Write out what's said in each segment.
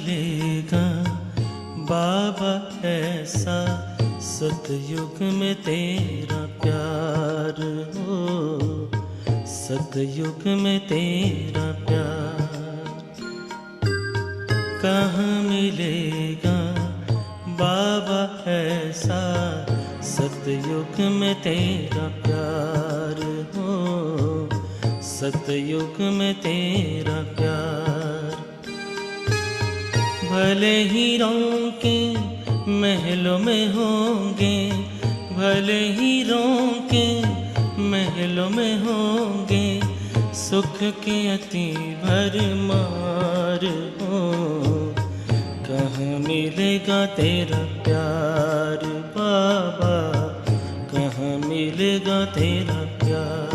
मिलेगा बाबा ऐसा सतयुग में तेरा प्यार हो, सतयुग में तेरा प्यार। कहाँ मिलेगा बाबा ऐसा सतयुग में तेरा प्यार हो, सतयुग में तेरा प्यार। भले ही के महलों में होंगे, भले ही के महलों में होंगे, सुख के अति भरमार हो। कहाँ मिलेगा तेरा प्यार बाबा, कहाँ मिलेगा तेरा प्यार।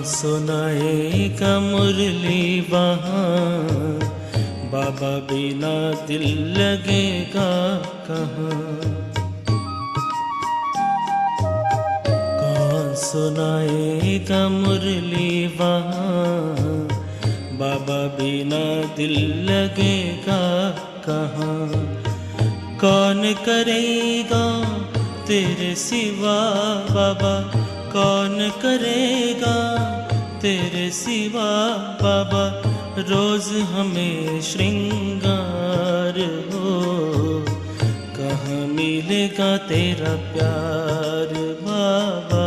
सुनाएगा मुरली वहाँ, बाबा बिना दिल लगेगा कहाँ। कौन सुनाएगा मुरली वहाँ, बाबा बिना दिल लगेगा कहाँ। कौन करेगा तेरे सिवा बाबा, कौन करेगा तेरे सिवा बाबा, रोज हमें श्रृंगार हो। कहाँ मिलेगा तेरा प्यार बाबा,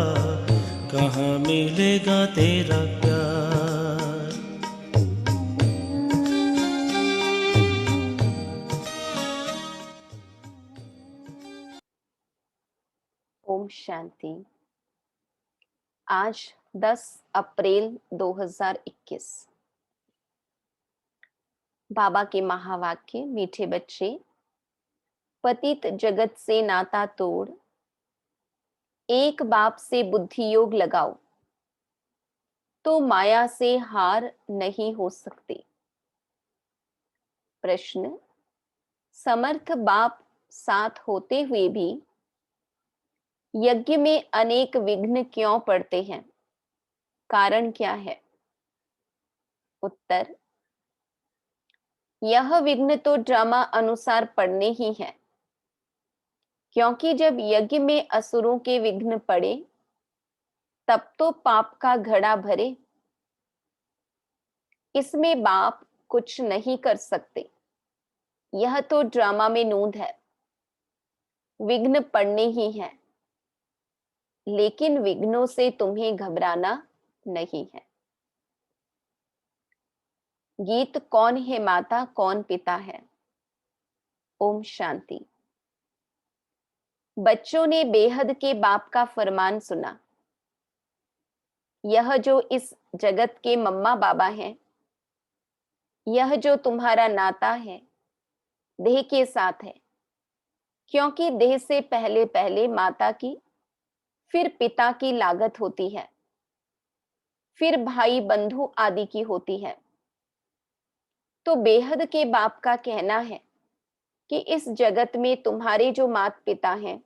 कहाँ मिलेगा तेरा प्यार। ओम शांति। आज 10 अप्रैल 2021। बाबा के महावाक्य। मीठे बच्चे, पतित जगत से नाता तोड़, एक बाप से बुद्धि योग लगाओ, तो माया से हार नहीं हो सकते। प्रश्न, समर्थ बाप साथ होते हुए भी यज्ञ में अनेक विघ्न क्यों पड़ते हैं? कारण क्या है? उत्तर, यह विघ्न तो ड्रामा अनुसार पड़ने ही है, क्योंकि जब यज्ञ में असुरों के विघ्न पड़े तब तो पाप का घड़ा भरे। इसमें बाप कुछ नहीं कर सकते, यह तो ड्रामा में नूंद है। विघ्न पड़ने ही है, लेकिन विघ्नों से तुम्हें घबराना नहीं है। गीत कौन है माता, कौन पिता है? ओम शांति। बच्चों ने बेहद के बाप का फरमान सुना। यह जो इस जगत के मम्मा बाबा हैं, यह जो तुम्हारा नाता है देह के साथ है, क्योंकि देह से पहले पहले माता की, फिर पिता की लागत होती है, फिर भाई बंधु आदि की होती है। तो बेहद के बाप का कहना है कि इस जगत में तुम्हारे जो माता पिता हैं,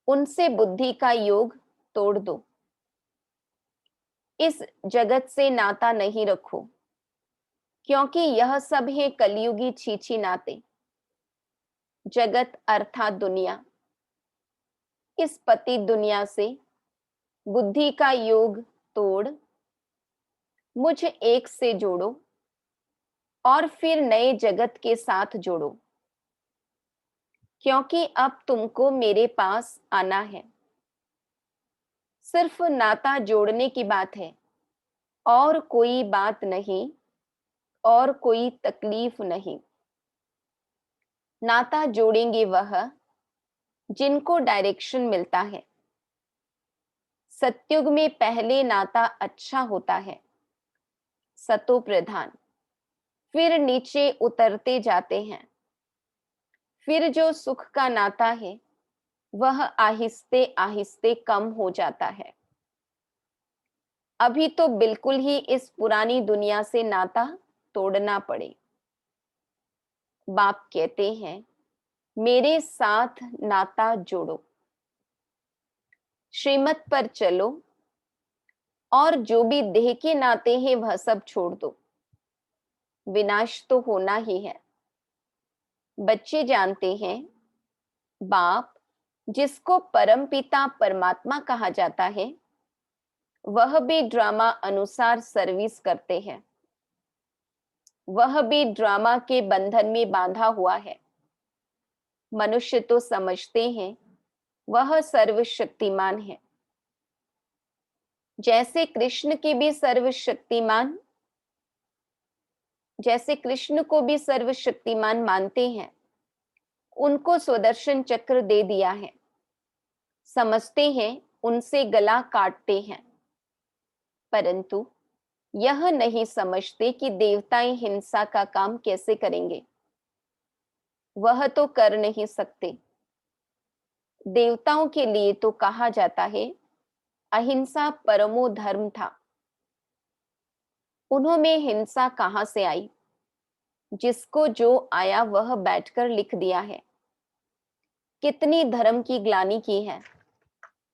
उनसे बुद्धि का योग तोड़ दो। इस जगत से नाता नहीं रखो, क्योंकि यह सब है कलयुगी छीछी नाते। जगत अर्थात दुनिया, इस पति दुनिया से बुद्धि का योग तोड़ मुझ एक से जोड़ो और फिर नए जगत के साथ जोड़ो, क्योंकि अब तुमको मेरे पास आना है। सिर्फ नाता जोड़ने की बात है, और कोई बात नहीं, और कोई तकलीफ नहीं। नाता जोड़ेंगे वह जिनको डायरेक्शन मिलता है। सतयुग में पहले नाता अच्छा होता है, सतो प्रधान, फिर नीचे उतरते जाते हैं। फिर जो सुख का नाता है वह आहिस्ते आहिस्ते कम हो जाता है। अभी तो बिल्कुल ही इस पुरानी दुनिया से नाता तोड़ना पड़े। बाप कहते हैं, मेरे साथ नाता जोड़ो, श्रीमत पर चलो और जो भी देह के नाते हैं वह सब छोड़ दो। विनाश तो होना ही है। बच्चे जानते हैं, बाप जिसको परम पिता परमात्मा कहा जाता है, वह भी ड्रामा अनुसार सर्विस करते हैं। वह भी ड्रामा के बंधन में बांधा हुआ है। मनुष्य तो समझते हैं वह सर्वशक्तिमान है। जैसे कृष्ण के भी सर्वशक्तिमान जैसे कृष्ण को भी सर्वशक्तिमान मानते हैं, उनको सुदर्शन चक्र दे दिया है। समझते हैं उनसे गला काटते हैं, परंतु यह नहीं समझते कि देवताएं हिंसा का काम कैसे करेंगे। वह तो कर नहीं सकते। देवताओं के लिए तो कहा जाता है, अहिंसा परमो धर्म था। उन्होंने हिंसा कहां से आई? जिसको जो आया वह बैठकर लिख दिया है। कितनी धर्म की ग्लानि की है।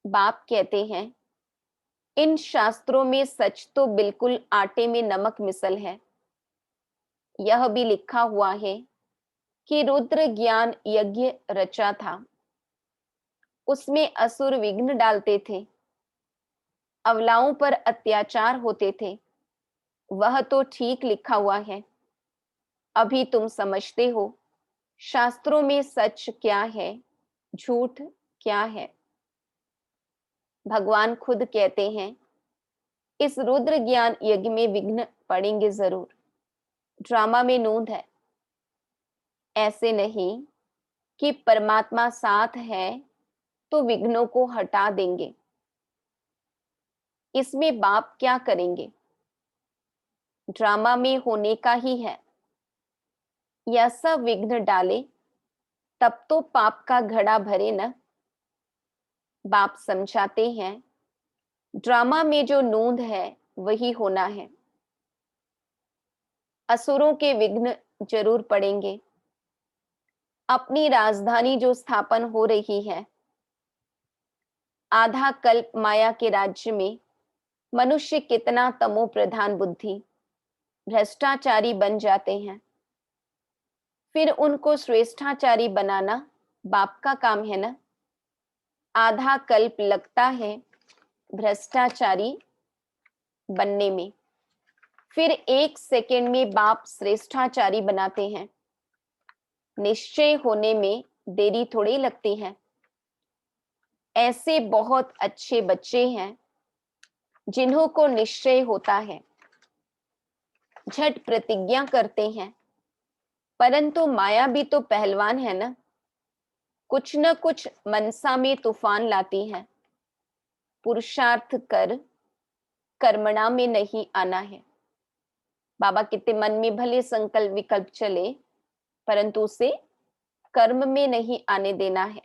बाप कहते हैं, इन शास्त्रों में सच तो बिल्कुल आटे में नमक मिसल है। यह भी लिखा हुआ है कि रुद्र ज्ञान यज्ञ रचा था, उसमें असुर विघ्न डालते थे, अवलाओं पर अत्याचार होते थे। वह तो ठीक लिखा हुआ है। अभी तुम समझते हो शास्त्रों में सच क्या है, झूठ क्या है। भगवान खुद कहते हैं, इस रुद्र ज्ञान यज्ञ में विघ्न पड़ेंगे जरूर। ड्रामा में नूंद है। ऐसे नहीं कि परमात्मा साथ है तो विघ्नों को हटा देंगे। इसमें बाप क्या करेंगे? ड्रामा में होने का ही है। यह सब विघ्न डाले तब तो पाप का घड़ा भरे न। बाप समझाते हैं, ड्रामा में जो नूंद है वही होना है। असुरों के विघ्न जरूर पड़ेंगे। अपनी राजधानी जो स्थापन हो रही है, आधा कल्प माया के राज्य में मनुष्य कितना तमो प्रधान बुद्धि भ्रष्टाचारी बन जाते हैं। फिर उनको श्रेष्ठाचारी बनाना बाप का काम है ना। आधा कल्प लगता है भ्रष्टाचारी बनने में, फिर 1 सेकेंड में बाप श्रेष्ठाचारी बनाते हैं। निश्चय होने में देरी थोड़ी लगती है। ऐसे बहुत अच्छे बच्चे हैं जिन्हों को निश्चय होता है, झट प्रतिज्ञा करते हैं, परंतु माया भी तो पहलवान है ना। कुछ न कुछ मनसा में तूफान लाती है। पुरुषार्थ कर कर्मणा में नहीं आना है। बाबा कहते, मन में भले संकल्प विकल्प चले, परंतु उसे कर्म में नहीं आने देना है।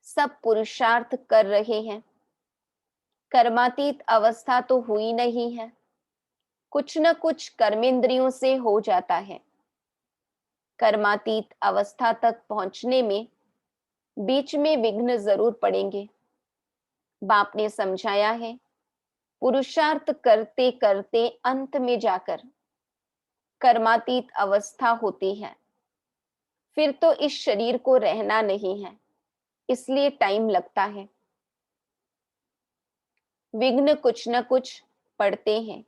सब पुरुषार्थ कर रहे हैं, कर्मातीत अवस्था तो हुई नहीं है। कुछ न कुछ कर्मेंद्रियों से हो जाता है। कर्मातीत अवस्था तक पहुंचने में बीच में विघ्न जरूर पड़ेंगे। बाप ने समझाया है, पुरुषार्थ करते करते अंत में जाकर कर्मातीत अवस्था होती है। फिर तो इस शरीर को रहना नहीं है, इसलिए टाइम लगता है। विघ्न कुछ न कुछ पड़ते हैं।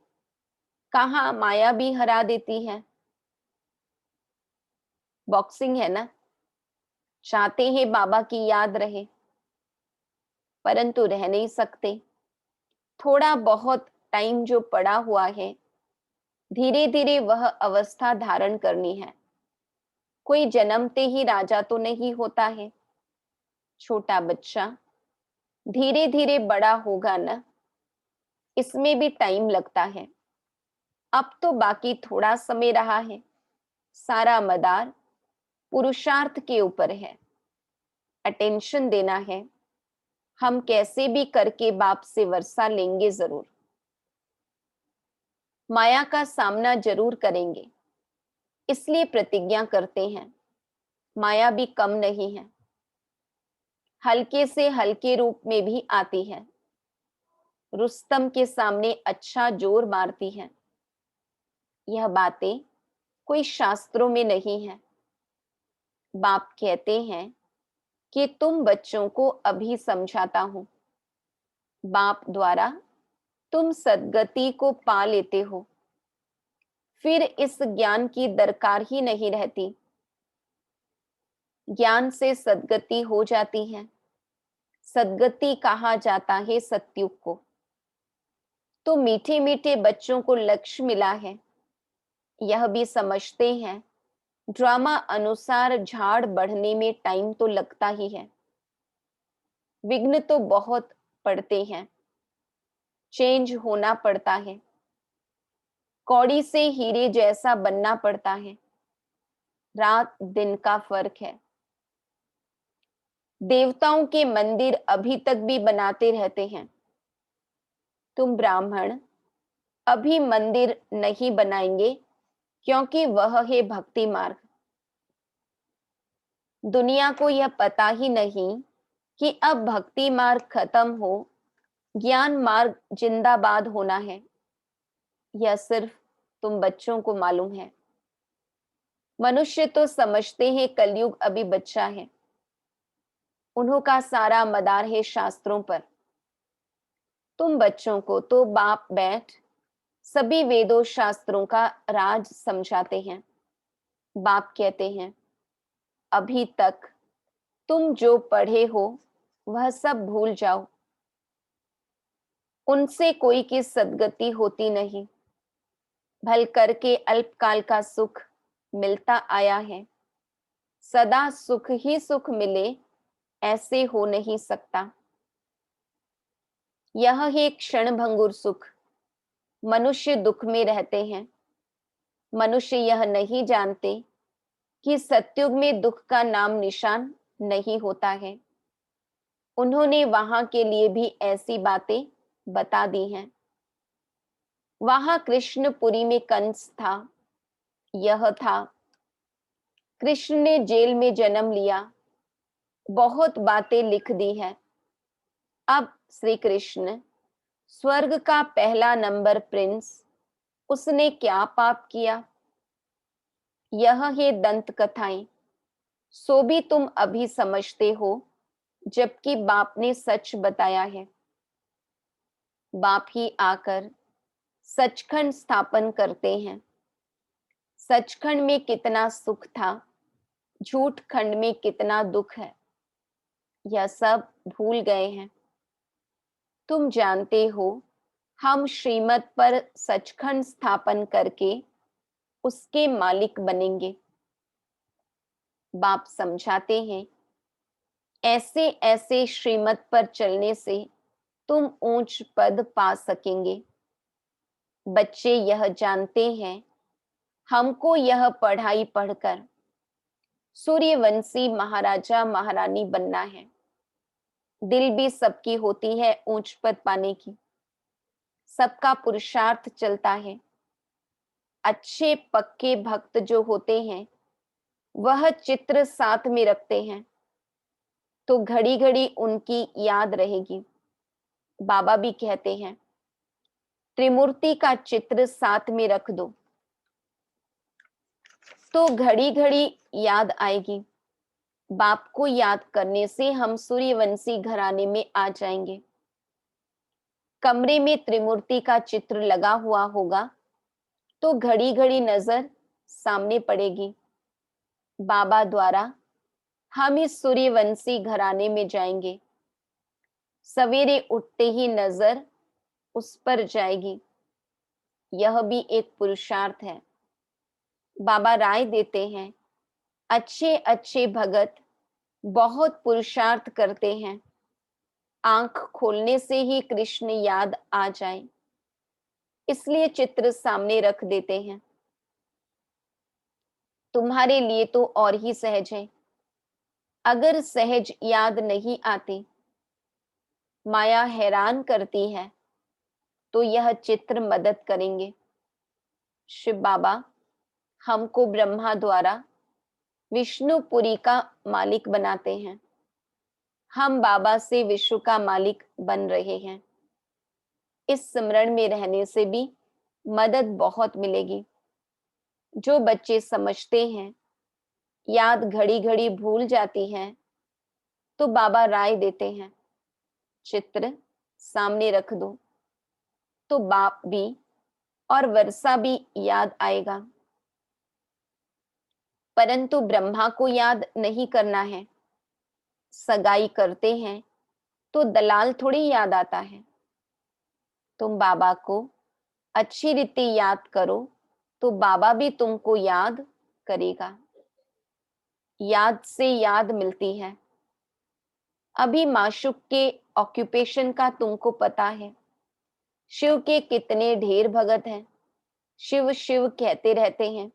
कहाँ माया भी हरा देती है। बॉक्सिंग है ना, चाहते हैं बाबा की याद रहे, परंतु रह नहीं सकते। थोड़ा बहुत टाइम जो पड़ा हुआ है, धीरे धीरे वह अवस्था धारण करनी है। कोई जन्मते ही राजा तो नहीं होता है। छोटा बच्चा धीरे धीरे बड़ा होगा ना, इसमें भी टाइम लगता है। अब तो बाकी थोड़ा समय रहा है। सारा मदार पुरुषार्थ के ऊपर है। अटेंशन देना है, हम कैसे भी करके बाप से वर्षा लेंगे जरूर, माया का सामना जरूर करेंगे। इसलिए प्रतिज्ञा करते हैं, माया भी कम नहीं है, हल्के से हल्के रूप में भी आती है, रुस्तम के सामने अच्छा जोर मारती है। यह बातें कोई शास्त्रों में नहीं है। बाप कहते हैं कि तुम बच्चों को अभी समझाता हूं, बाप द्वारा तुम सद्गति को पा लेते हो, फिर इस ज्ञान की दरकार ही नहीं रहती। ज्ञान से सद्गति हो जाती है। सद्गति कहा जाता है सत्युग को। तो मीठे मीठे बच्चों को लक्ष्य मिला है, यह भी समझते हैं ड्रामा अनुसार झाड़ बढ़ने में टाइम तो लगता ही है, विघ्न तो बहुत पड़ते हैं, चेंज होना पड़ता है, कौड़ी से हीरे जैसा बनना पड़ता है, रात दिन का फर्क है। देवताओं के मंदिर अभी तक भी बनाते रहते हैं, तुम ब्राह्मण अभी मंदिर नहीं बनाएंगे, क्योंकि वह है भक्ति मार्ग। दुनिया को यह पता ही नहीं कि अब भक्ति मार्ग खत्म हो, ज्ञान मार्ग जिंदाबाद होना है। यह सिर्फ तुम बच्चों को मालूम है। मनुष्य तो समझते हैं कलयुग अभी बच्चा है, उन्हों का सारा मदार है शास्त्रों पर। तुम बच्चों को तो बाप बैठ सभी वेदों शास्त्रों का राज समझाते हैं। बाप कहते हैं, अभी तक तुम जो पढ़े हो वह सब भूल जाओ, उनसे कोई की सद्गति होती नहीं। भल करके अल्पकाल का सुख मिलता आया है, सदा सुख ही सुख मिले ऐसे हो नहीं सकता। यह है क्षण भंगुर सुख। मनुष्य दुख में रहते हैं। मनुष्य यह नहीं जानते कि सतयुग में दुख का नाम निशान नहीं होता है। उन्होंने वहां के लिए भी ऐसी बातें बता दी हैं। वहां कृष्णपुरी में कंस था, यह था। कृष्ण ने जेल में जन्म लिया, बहुत बातें लिख दी है। अब श्री कृष्ण स्वर्ग का पहला नंबर प्रिंस, उसने क्या पाप किया? यह है दंत कथाएं, सो भी तुम अभी समझते हो, जबकि बाप ने सच बताया है। बाप ही आकर सचखंड स्थापन करते हैं। सचखंड में कितना सुख था, झूठ खंड में कितना दुख है, यह सब भूल गए हैं। तुम जानते हो हम श्रीमत पर सचखंड स्थापन करके उसके मालिक बनेंगे। बाप समझाते हैं, ऐसे ऐसे श्रीमत पर चलने से तुम ऊंच पद पा सकेंगे। बच्चे यह जानते हैं हमको यह पढ़ाई पढ़कर सूर्यवंशी महाराजा महारानी बनना है। दिल भी सबकी होती है ऊंच पद पाने की, सबका पुरुषार्थ चलता है। अच्छे पक्के भक्त जो होते हैं वह चित्र साथ में रखते हैं, तो घड़ी घड़ी उनकी याद रहेगी। बाबा भी कहते हैं, त्रिमूर्ति का चित्र साथ में रख दो तो घड़ी घड़ी याद आएगी। बाप को याद करने से हम सूर्यवंशी घराने में आ जाएंगे। कमरे में त्रिमूर्ति का चित्र लगा हुआ होगा तो घड़ी घड़ी नजर सामने पड़ेगी। बाबा द्वारा हम इस सूर्यवंशी घराने में जाएंगे। सवेरे उठते ही नजर उस पर जाएगी। यह भी एक पुरुषार्थ है। बाबा राय देते हैं, अच्छे अच्छे भगत बहुत पुरुषार्थ करते हैं, आंख खोलने से ही कृष्ण याद आ जाए, इसलिए चित्र सामने रख देते हैं। तुम्हारे लिए तो और ही सहज है। अगर सहज याद नहीं आती, माया हैरान करती है, तो यह चित्र मदद करेंगे। शिव बाबा हमको ब्रह्मा द्वारा विष्णुपुरी का मालिक बनाते हैं। हम बाबा से विश्व का मालिक बन रहे हैं। इस सिमरण में रहने से भी मदद बहुत मिलेगी। जो बच्चे समझते हैं याद घड़ी घड़ी भूल जाती है, तो बाबा राय देते हैं, चित्र सामने रख दो, तो बाप भी और वर्षा भी याद आएगा। परंतु ब्रह्मा को याद नहीं करना है। सगाई करते हैं तो दलाल थोड़ी याद आता है। तुम बाबा को अच्छी रीति याद करो, तो बाबा भी तुमको याद करेगा। याद से याद मिलती है। अभी माशूक के ऑक्यूपेशन का तुमको पता है। शिव के कितने ढेर भगत हैं। शिव शिव कहते रहते हैं,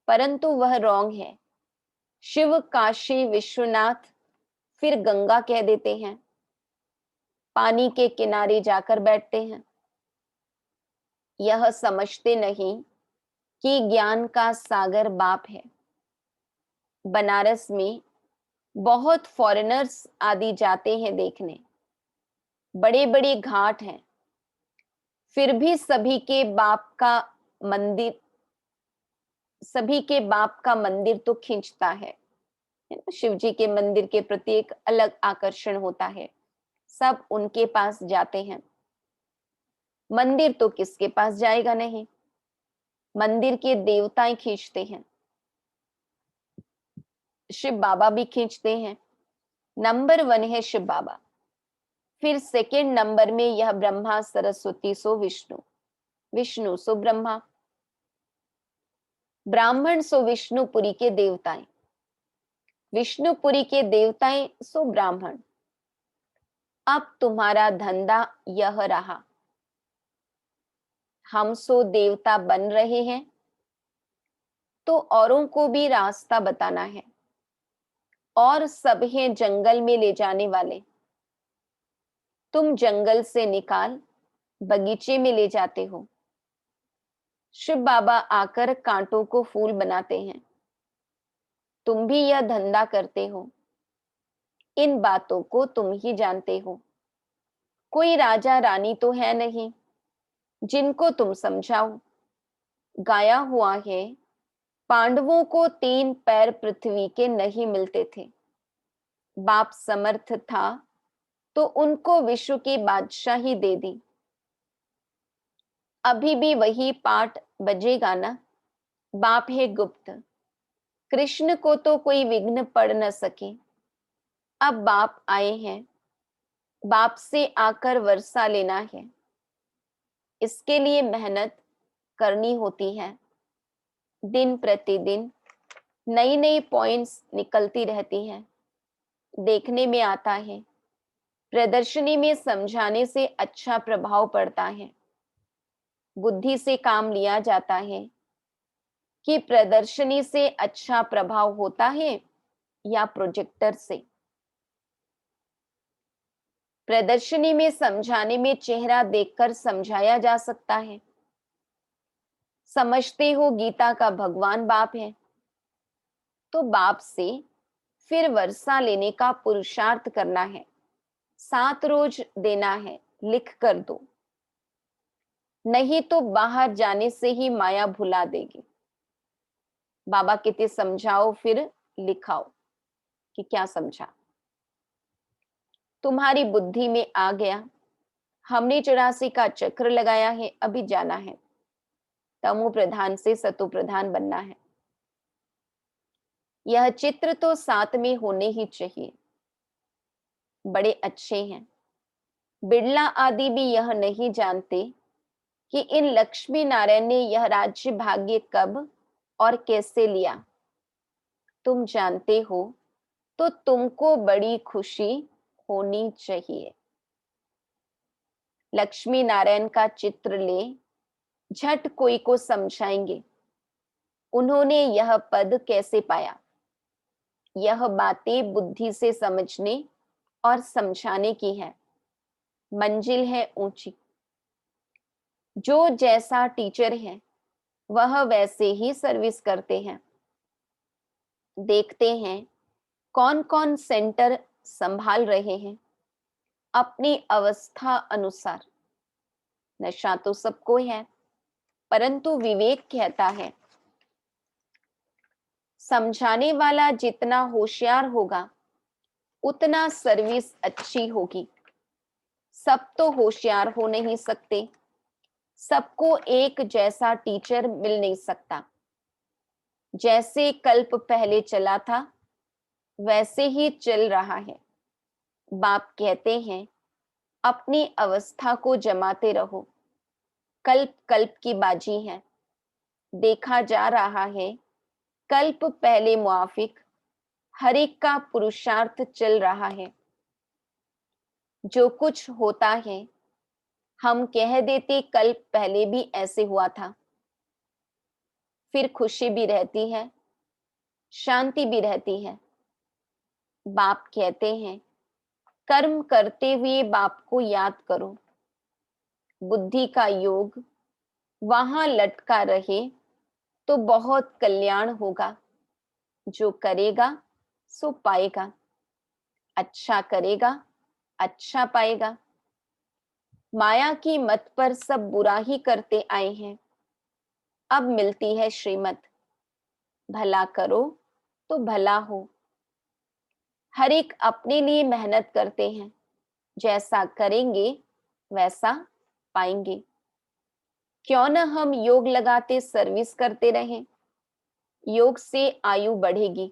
परंतु वह रॉन्ग है। शिव काशी विश्वनाथ फिर गंगा कह देते हैं। पानी के किनारे जाकर बैठते हैं। यह समझते नहीं कि ज्ञान का सागर बाप है। बनारस में बहुत फॉरेनर्स आदि जाते हैं देखने। बड़े बड़े घाट हैं, फिर भी सभी के बाप का मंदिर तो खींचता है ना? शिव जी के मंदिर के प्रति एक अलग आकर्षण होता है। सब उनके पास जाते हैं। मंदिर तो किसके पास जाएगा नहीं। मंदिर के देवताएं खींचते हैं। शिव बाबा भी खींचते हैं। नंबर 1 है शिव बाबा। फिर सेकंड नंबर में यह ब्रह्मा सरस्वती सो विष्णु, विष्णु सो ब्रह्मा, ब्राह्मण सो विष्णुपुरी के देवताएं, विष्णुपुरी के देवताएं सो ब्राह्मण। अब तुम्हारा धंधा यह रहा। हम सो देवता बन रहे हैं, तो औरों को भी रास्ता बताना है। और सब हैं जंगल में ले जाने वाले। तुम जंगल से निकाल बगीचे में ले जाते हो। शिव बाबा आकर कांटों को फूल बनाते हैं। तुम भी यह धंधा करते हो। इन बातों को तुम ही जानते हो। कोई राजा रानी तो है नहीं जिनको तुम समझाओ। गाया हुआ है, पांडवों को 3 पैर पृथ्वी के नहीं मिलते थे। बाप समर्थ था तो उनको विश्व की बादशाही दे दी। अभी भी वही पाठ बजेगा ना। बाप है गुप्त। कृष्ण को तो कोई विघ्न पड़ न सके। अब बाप आए हैं, बाप से आकर वर्षा लेना है। इसके लिए मेहनत करनी होती है। दिन प्रतिदिन नई नई पॉइंट्स निकलती रहती है। देखने में आता है प्रदर्शनी में समझाने से अच्छा प्रभाव पड़ता है। बुद्धि से काम लिया जाता है कि प्रदर्शनी से अच्छा प्रभाव होता है या प्रोजेक्टर से। प्रदर्शनी में समझाने में चेहरा देखकर समझाया जा सकता है। समझते हो गीता का भगवान बाप है, तो बाप से फिर वर्षा लेने का पुरुषार्थ करना है। 7 रोज देना है, लिख कर दो, नहीं तो बाहर जाने से ही माया भुला देगी। बाबा कहते समझाओ फिर लिखाओ कि क्या समझा। तुम्हारी बुद्धि में आ गया, हमने 84 का चक्र लगाया है, अभी जाना है। तमो प्रधान से सतो प्रधान बनना है। यह चित्र तो साथ में होने ही चाहिए। बड़े अच्छे हैं। बिड़ला आदि भी यह नहीं जानते कि इन लक्ष्मी नारायण ने यह राज्य भाग्य कब और कैसे लिया। तुम जानते हो तो तुमको बड़ी खुशी होनी चाहिए। लक्ष्मी नारायण का चित्र ले, झट कोई को समझाएंगे उन्होंने यह पद कैसे पाया। यह बातें बुद्धि से समझने और समझाने की है। मंजिल है ऊंची। जो जैसा टीचर है वह वैसे ही सर्विस करते हैं। देखते हैं कौन कौन सेंटर संभाल रहे हैं अपनी अवस्था अनुसार। नशा तो सबको है, परंतु विवेक कहता है समझाने वाला जितना होशियार होगा उतना सर्विस अच्छी होगी। सब तो होशियार हो नहीं सकते, सबको एक जैसा टीचर मिल नहीं सकता। जैसे कल्प पहले चला था वैसे ही चल रहा है। बाप कहते हैं अपनी अवस्था को जमाते रहो। कल्प कल्प की बाजी है। देखा जा रहा है कल्प पहले मुआफिक हर एक का पुरुषार्थ चल रहा है। जो कुछ होता है हम कह देते कल्प पहले भी ऐसे हुआ था। फिर खुशी भी रहती है, शांति भी रहती है। बाप कहते हैं कर्म करते हुए बाप को याद करो। बुद्धि का योग वहां लटका रहे तो बहुत कल्याण होगा। जो करेगा सो पाएगा। अच्छा करेगा, अच्छा पाएगा। माया की मत पर सब बुरा ही करते आए हैं। अब मिलती है श्रीमत, भला करो तो भला हो। हर एक अपने लिए मेहनत करते हैं। जैसा करेंगे वैसा पाएंगे। क्यों न हम योग लगाते सर्विस करते रहें। योग से आयु बढ़ेगी।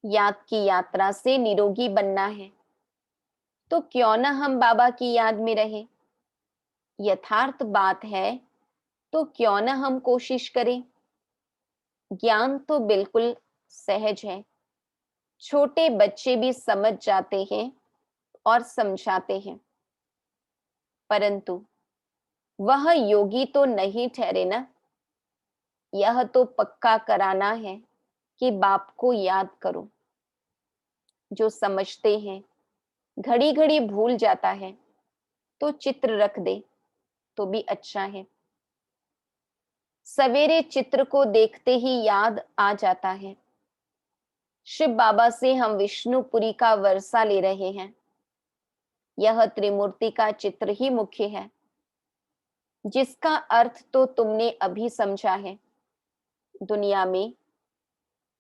याद की यात्रा से निरोगी बनना है तो क्यों न हम बाबा की याद में रहें। यथार्थ बात है तो क्यों न हम कोशिश करें। ज्ञान तो बिल्कुल सहज है। छोटे बच्चे भी समझ जाते हैं और समझाते हैं, परंतु वह योगी तो नहीं ठहरे ना। यह तो पक्का कराना है कि बाप को याद करो। जो समझते हैं घड़ी घड़ी भूल जाता है तो चित्र रख दे तो भी अच्छा है। सवेरे चित्र को देखते ही याद आ जाता है। शिव बाबा से हम विष्णुपुरी का वर्षा ले रहे हैं। यह त्रिमूर्ति का चित्र ही मुख्य है, जिसका अर्थ तो तुमने अभी समझा है। दुनिया में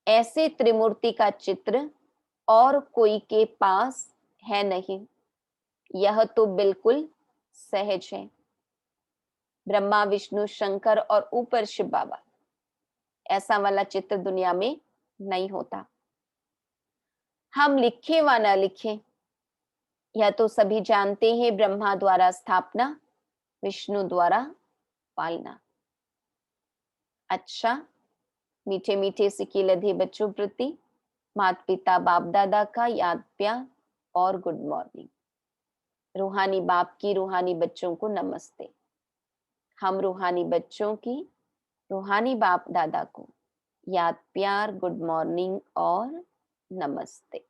ऐसे त्रिमूर्ति का चित्र और कोई के पास है नहीं। यह तो बिल्कुल सहज है। ब्रह्मा विष्णु शंकर और ऊपर शिव बाबा, ऐसा वाला चित्र दुनिया में नहीं होता। हम लिखे व न लिखे, यह तो सभी जानते हैं। ब्रह्मा द्वारा स्थापना, विष्णु द्वारा पालना। अच्छा, मीठे मीठे सिक्के लधे बच्चों प्रति माता पिता बाप दादा का याद प्यार और गुड मॉर्निंग। रूहानी बाप की रूहानी बच्चों को नमस्ते। हम रूहानी बच्चों की रूहानी बाप दादा को याद प्यार, गुड मॉर्निंग और नमस्ते।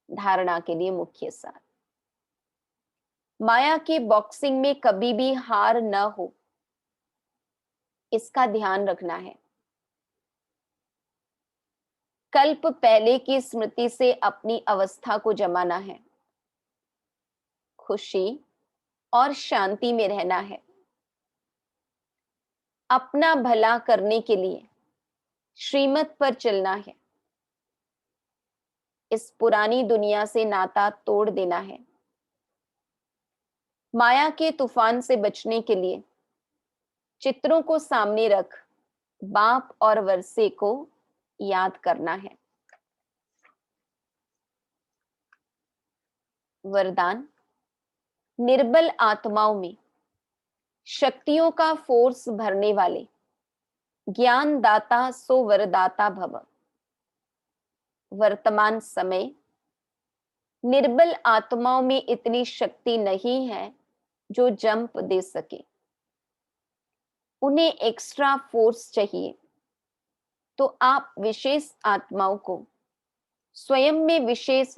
धारणा के लिए मुख्य सार, माया की बॉक्सिंग में कभी भी हार न हो, इसका ध्यान रखना है। कल्प पहले की स्मृति से अपनी अवस्था को जमाना है। खुशी और शांति में रहना है। अपना भला करने के लिए श्रीमत पर चलना है। इस पुरानी दुनिया से नाता तोड़ देना है। माया के तूफान से बचने के लिए चित्रों को सामने रख बाप और वर्षे को याद करना है। वरदान, निर्बल आत्माओं में शक्तियों का फोर्स भरने वाले ज्ञान दाता सो वरदाता भव। वर्तमान समय निर्बल आत्माओं में इतनी शक्ति नहीं है जो जंप दे सके। उन्हें एक्स्ट्रा फोर्स चाहिए। तो आप विशेष आत्माओं को स्वयं में विशेष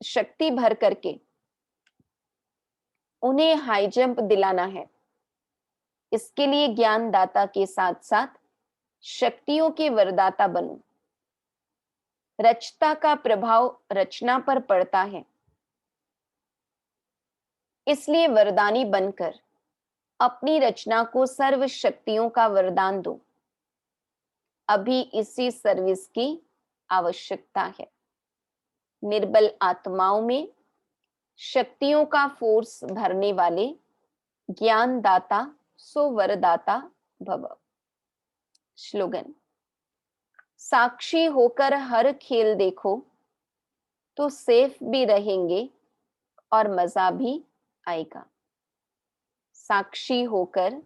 शक्ति भर करके उन्हें हाई जंप दिलाना है। इसके लिए ज्ञान दाता के साथ साथ शक्तियों के वरदाता बनो। रचता का प्रभाव रचना पर पड़ता है, इसलिए वरदानी बनकर अपनी रचना को सर्व शक्तियों का वरदान दो। अभी इसी सर्विस की आवश्यकता है। निर्बल आत्माओं में शक्तियों का फोर्स भरने वाले ज्ञान दाता सो वरदाता भव। स्लोगन, साक्षी होकर हर खेल देखो तो सेफ भी रहेंगे और मजा भी आएगा। साक्षी होकर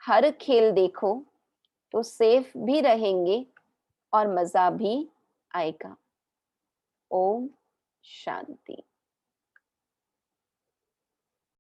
हर खेल देखो तो सेफ भी रहेंगे और मजा भी आएगा। ओम शांति।